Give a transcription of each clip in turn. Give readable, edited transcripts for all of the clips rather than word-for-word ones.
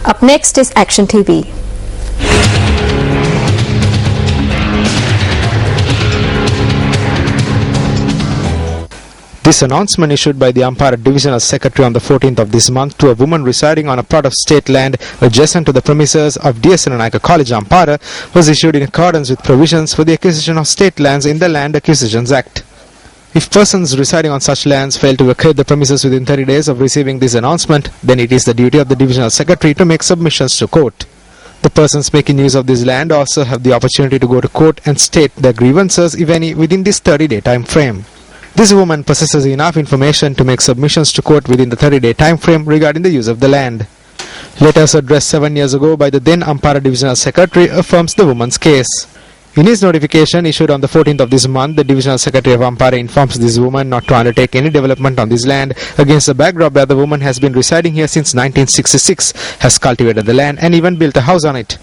Up next is Action TV. This announcement issued by the Ampara Divisional Secretary on the 14th of this month to a woman residing on a plot of state land adjacent to the premises of D.S. Senanayake College, Ampara, was issued in accordance with provisions for the acquisition of state lands in the Land Acquisitions Act. If persons residing on such lands fail to vacate the premises within 30 days of receiving this announcement, then it is the duty of the Divisional Secretary to make submissions to court. The persons making use of this land also have the opportunity to go to court and state their grievances, if any, within this 30-day time frame. This woman possesses enough information to make submissions to court within the 30-day time frame regarding the use of the land. Letters addressed 7 years ago by the then Ampara Divisional Secretary affirms the woman's case. In his notification issued on the 14th of this month, the Divisional Secretary of Ampara informs this woman not to undertake any development on this land against the backdrop that the woman has been residing here since 1966, has cultivated the land and even built a house on it.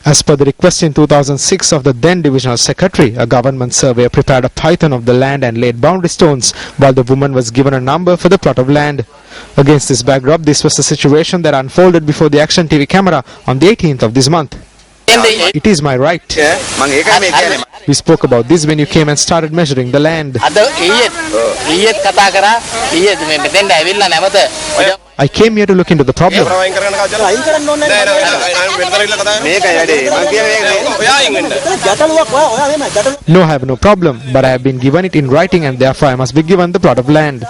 As per the request in 2006 of the then Divisional Secretary, a government surveyor prepared a python of the land and laid boundary stones, while the woman was given a number for the plot of land. Against this backdrop, this was the situation that unfolded before the Action TV camera on the 18th of this month. It is my right. We spoke about this when you came and started measuring the land. I came here to look into the problem. No, I have no problem, but I have been given it in writing and therefore I must be given the plot of land.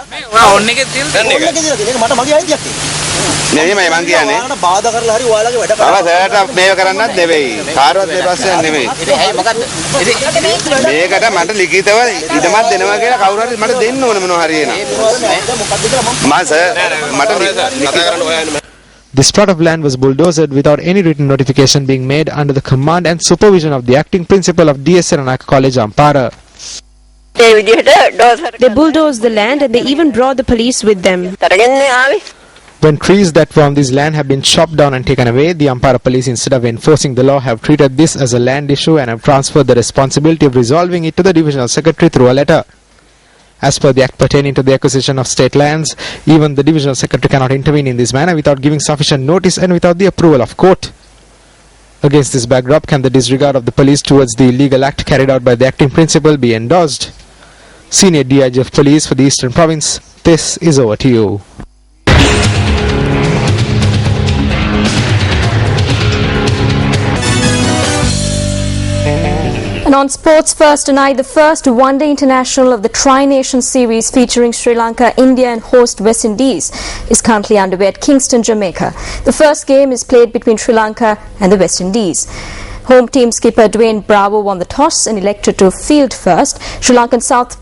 This plot of land was bulldozed without any written notification being made under the command and supervision of the acting principal of D.S. Senanayake College, Ampara. They bulldozed the land and they even brought the police with them. When trees that were on this land have been chopped down and taken away, the Ampara police, instead of enforcing the law, have treated this as a land issue and have transferred the responsibility of resolving it to the Divisional Secretary through a letter. As per the act pertaining to the acquisition of state lands, even the Divisional Secretary cannot intervene in this manner without giving sufficient notice and without the approval of court. Against this backdrop, can the disregard of the police towards the illegal act carried out by the acting principal be endorsed? Senior DIG of Police for the Eastern Province, this is over to you. And on Sports First tonight, the first one-day international of the Tri-Nation Series featuring Sri Lanka, India and host West Indies is currently underway at Kingston, Jamaica. The first game is played between Sri Lanka and the West Indies. Home team skipper Dwayne Bravo won the toss and elected to field first. Sri Lankan South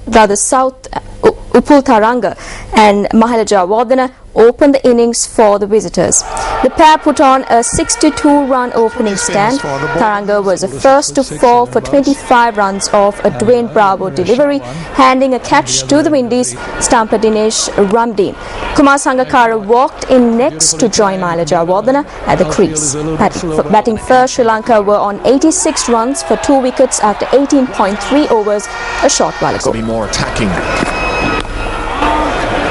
Upul Tharanga and Mahilaja Wardena opened the innings for the visitors. The pair put on a 62-run opening stand. Tharanga was the first to fall for 25 runs off a Dwayne Bravo delivery, handing a catch to the Windies stumper Dinesh Ramdeen. Kumar Sangakkara walked in next to join Mahilaja Wardena at the crease. Batting first, Sri Lanka were on 86 runs for 2 wickets after 18.3 overs a short while ago. Be more attacking.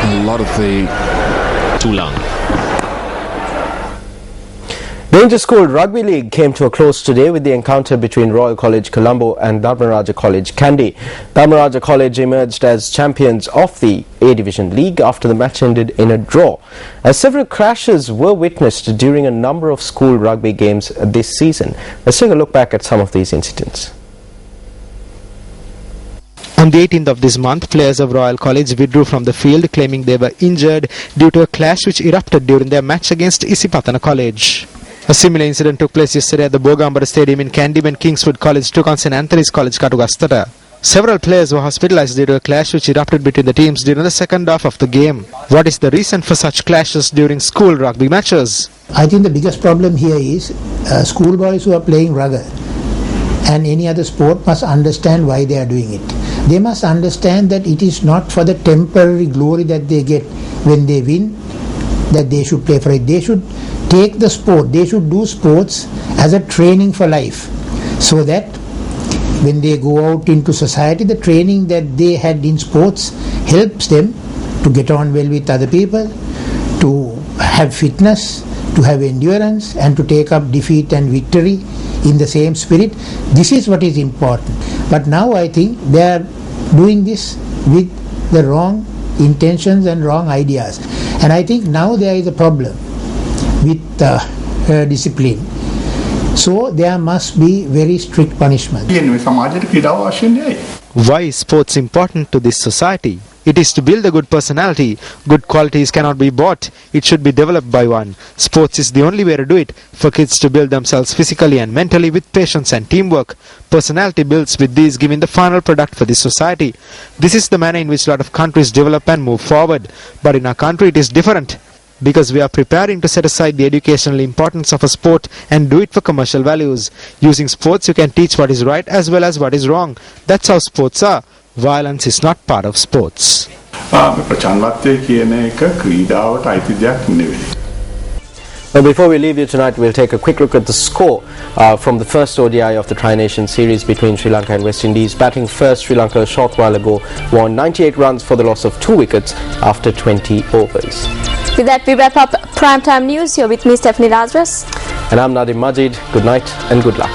A lot of the Tulang. The Inter-School Rugby League came to a close today with the encounter between Royal College Colombo and Dharmaraja College Kandy. Dharmaraja College emerged as champions of the A-Division League after the match ended in a draw. As several crashes were witnessed during a number of school rugby games this season. Let's take a look back at some of these incidents. On the 18th of this month, players of Royal College withdrew from the field claiming they were injured due to a clash which erupted during their match against Isipatana College. A similar incident took place yesterday at the Bogambara Stadium in Kandy when Kingswood College took on St. Anthony's College Katugastata. Several players were hospitalized due to a clash which erupted between the teams during the second half of the game. What is the reason for such clashes during school rugby matches? I think the biggest problem here is schoolboys who are playing rugby and any other sport must understand why they are doing it. They must understand that it is not for the temporary glory that they get when they win that they should play for it. They should take the sport, they should do sports as a training for life, so that when they go out into society, the training that they had in sports helps them to get on well with other people, to have fitness, to have endurance and to take up defeat and victory in the same spirit. This is what is important. But now I think they are doing this with the wrong intentions and wrong ideas. And I think now there is a problem with discipline. So there must be very strict punishment. Why is sports important to this society? It is to build a good personality. Good qualities cannot be bought. It should be developed by one. Sports is the only way to do it, for kids to build themselves physically and mentally with patience and teamwork. Personality builds with these, giving the final product for this society. This is the manner in which a lot of countries develop and move forward. But in our country it is different, because we are preparing to set aside the educational importance of a sport and do it for commercial values. Using sports you can teach what is right as well as what is wrong. That's how sports are. Violence is not part of sports. Now, before we leave you tonight, we'll take a quick look at the score from the first ODI of the Tri-Nation Series between Sri Lanka and West Indies. Batting first, Sri Lanka a short while ago won 98 runs for the loss of 2 wickets after 20 overs. With that, we wrap up Primetime News. You're with me, Stephanie Lazarus. And I'm Nadim Majid. Good night and good luck.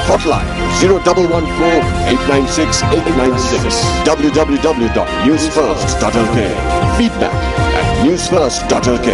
Hotline 0114-896-896. www.newsfirst.lk. Feedback at newsfirst.lk.